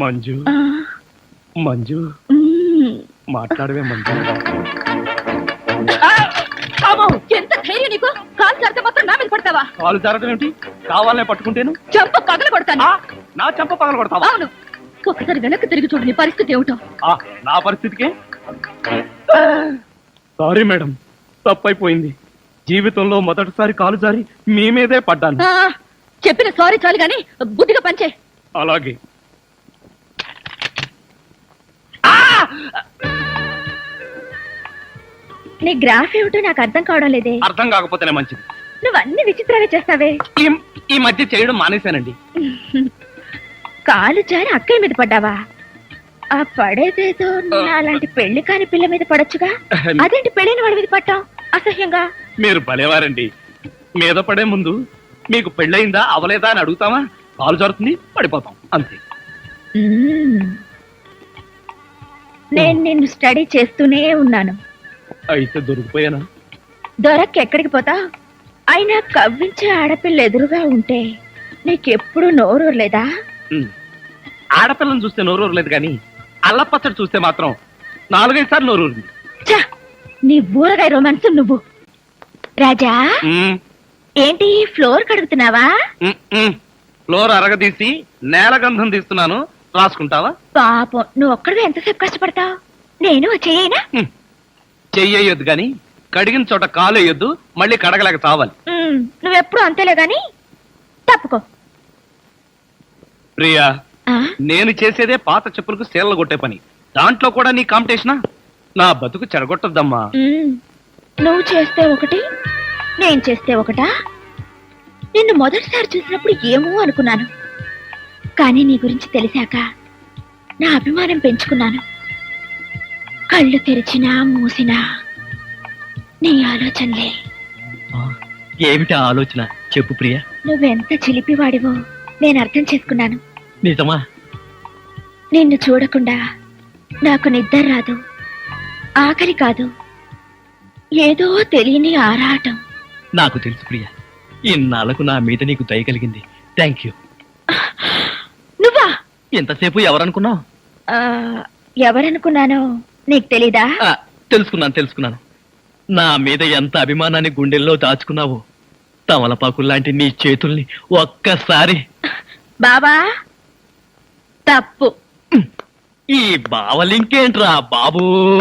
మంజు మంజు మాట్లాడవే మంజు. ఎంత ధైర్యం నీకు? కాలు జారితే మాత్రం నా మీద పడతావా? కాలు జారడం ఏమిటి? కావాలనే పట్టుకుంటేను చెంప పగల కొడతాను. నా చెంప పగల కొడతావా? అవును. ఒకసారి వెనక్కి తిరిగి చూడు, నీ పరిస్థితి ఏమిటో. నా పరిస్థితికే సారీ మేడం, తప్పైపోయింది. జీవితంలో మొదటిసారి కాలు జారి మీ మీదే పడ్డాను. చెప్పిన సారీ చాలు గాని బుద్ధిగా పంచే. అలాగే. నీ గ్రాఫ్ ఏమిటో నాకు అర్థం కావడం లేదే. అర్థం కాకపోతేనే మంచిది. నువ్వు అన్ని విచిత్రంగా చేస్తావే. ఈ మధ్య చేయడం మానేశానండి. కాలు జారి అక్కయ్య మీద పడ్డావా? ఆ పడేదేదో అలాంటి పెళ్లి కాని పిల్ల మీద పడొచ్చుగా. అదేంటి పెళ్ళైన వాడి మీద పట్టాం అసహ్యంగా? మీరు భలేవారండి. మీద పడే ముందు మీకు పెళ్ళయిందా అవలేదా అని అడుగుతామా? కాలు జారుతుంది, పడిపోతాం అంతే. నేను నిన్ను స్టడీ చేస్తూనే ఉన్నాను. అయితే దొరికిపోయానా? దొరక్క ఎక్కడికి పోతా? అయినా కవ్వించే ఆడపిల్ల ఎదురుగా ఉంటే నీకెప్పుడు నోరూరలేదా? ఆడపిల్లని చూస్తే నోరూరలేదు కానీ అల్లపచ్చడి చూస్తే మాత్రం 4-5 సార్లు నోరూరింది. నీ ఊరగాయ రొమాన్స్ నువ్వు. రాజా, ఏంటి ఫ్లోర్ కడుగుతున్నావా? ఫ్లోర్ అరగదీసి నేల గంధం తీస్తున్నాను, రాసుకుంటావా? పాపం, నువ్వు ఒక్కడిగా ఎంతసేపు కష్టపడతావు? నేను చెయ్యనా? చెయ్యొద్దు గాని కడిగిన చోట కాలు వేయొద్దు, మళ్ళీ కడగలేక చావాలి. నువ్వెప్పుడు అంతేలే గాని తప్పుకో. ప్రియా, నేను చేసేదే పాత చెప్పులకు సేలలు కొట్టే పని. దాంట్లో కూడా నీ కాంపిటీషనా? నా బతుకు చెడగొట్టద్దమ్మా. నువ్వు చేస్తే ఒకటి, నేను చేస్తే ఒకటా? నిన్ను మొదటిసారి చూసినప్పుడు ఏమో అనుకున్నాను, కానీ నీ గురించి తెలిసాక నా అభిమానం పెంచుకున్నాను. కళ్ళు తెరిచినా మూసినా నీ ఆలోచనలే. ఏమిటి ఆలోచన చెప్పు ప్రియా. నువ్వెంత చిలిపివాడివో నేను అర్థం చేసుకున్నాను. నిజమా? నిన్ను చూడకుండా నాకు నిద్ర రాదు, ఆకలి కాదు, ఏదో తెలియని ఆరాటం. నాకు తెలుసు ప్రియా, ఇన్నాళ్లకు నా మీద నీకు దయ కలిగింది. Thank you. నువ్వా? ఎంతసేపు ఎవరనుకున్నావు? ఎవరనుకున్నానో నీకు తెలీదా? తెలుసుకున్నాను. నా మీద ఎంత అభిమానాన్ని గుండెల్లో దాచుకున్నావో. తమలపాకుల్లాంటి నీ చేతుల్ని ఒక్కసారి. బాబా, తప్పు. ఈ బావలింకేంట్రా బాబూ?